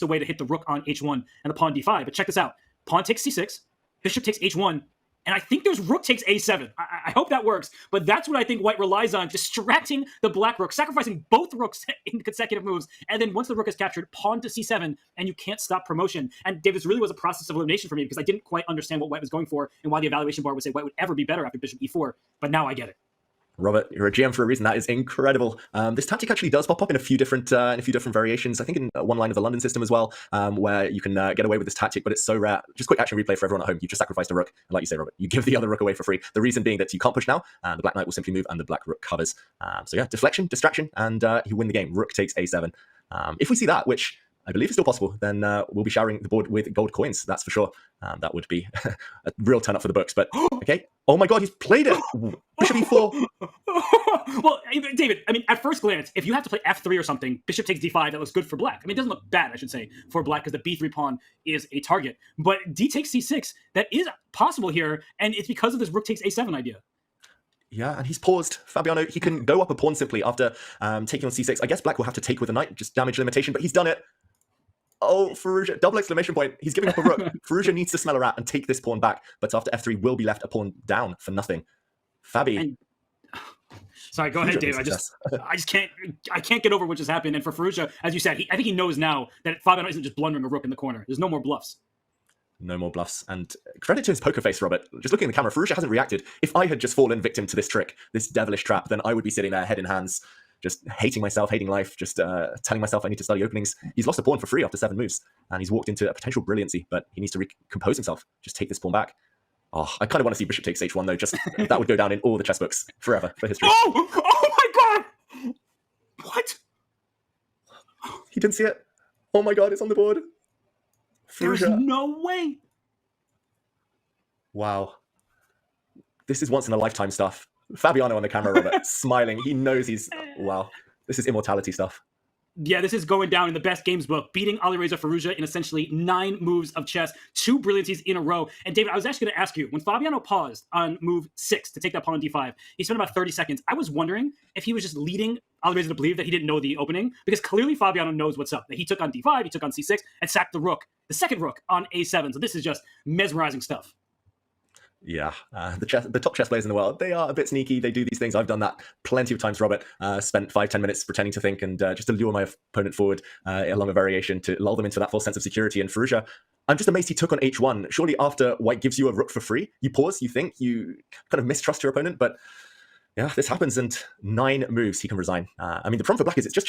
a way to hit the rook on h1 and the pawn d5. But check this out. Pawn takes c6, bishop takes h1, and I think there's rook takes a7. I hope that works, but that's what I think white relies on, distracting the black rook, sacrificing both rooks in consecutive moves, and then once the rook is captured, pawn to c7, and you can't stop promotion. And Dave, this really was a process of elimination for me because I didn't quite understand what white was going for and why the evaluation bar would say white would ever be better after bishop e4, but now I get it. Robert, you're a GM for a reason. That is incredible. This tactic actually does pop up in a few different variations. I think in one line of the London system as well, where you can get away with this tactic, but it's so rare. Just quick action replay for everyone at home. You just sacrificed a rook, and like you say, Robert, you give the other rook away for free. The reason being that you can't push now, and the black knight will simply move, and the black rook covers. So yeah, deflection, distraction, and you win the game. Rook takes a7. If we see that, which I believe is still possible, then we'll be showering the board with gold coins. That's for sure. That would be a real turn up for the books. But okay. Oh my God, he's played it. Bishop e4. Well, David, I mean, at first glance, if you have to play f3 or something, bishop takes d5, that looks good for black. I mean, it doesn't look bad, I should say, for black because the b3 pawn is a target. But d takes c6, that is possible here, and it's because of this rook takes a7 idea. Yeah, and he's paused. Fabiano, he can go up a pawn simply after taking on c6. I guess black will have to take with a knight, just damage limitation, but he's done it. Oh, Firouzja, double exclamation point. He's giving up a rook. Firouzja needs to smell a rat and take this pawn back, but after f3 will be left a pawn down for nothing. Fabi. Sorry, go ahead, Dave. I can't get over what just happened. And for Firouzja, as you said, I think he knows now that Fabiano isn't just blundering a rook in the corner. There's no more bluffs. No more bluffs. And credit to his poker face, Robert. Just looking at the camera, Firouzja hasn't reacted. If I had just fallen victim to this trick, this devilish trap, then I would be sitting there head in hands, just hating myself, hating life, just telling myself I need to study openings. He's lost a pawn for free after 7 moves, and he's walked into a potential brilliancy, but he needs to recompose himself. Just take this pawn back. Oh, I kind of want to see bishop takes h1, though. Just that would go down in all the chess books forever for history. Oh my God! What? He didn't see it. Oh my God, it's on the board. There's no way. Wow. This is once in a lifetime stuff. Fabiano on the camera, Robert, smiling. He knows wow. This is immortality stuff. Yeah, this is going down in the best games book, beating Alireza Firouzja in essentially 9 moves of chess, 2 brilliancies in a row. And David, I was actually going to ask you, when Fabiano paused on move 6 to take that pawn on d5, he spent about 30 seconds. I was wondering if he was just leading Alireza to believe that he didn't know the opening, because clearly Fabiano knows what's up. That he took on d5, he took on c6, and sacked the rook, the second rook, on a7. So this is just mesmerizing stuff. Yeah, the top chess players in the world, they are a bit sneaky. They do these things. I've done that plenty of times, Robert. Spent 5-10 minutes pretending to think and just to lure my opponent forward along a variation to lull them into that false sense of security. And Firouzja, I'm just amazed he took on h1. Surely after white gives you a rook for free, you pause, you think, you kind of mistrust your opponent. But yeah, this happens, and 9 moves he can resign. I mean, the problem for black is it's just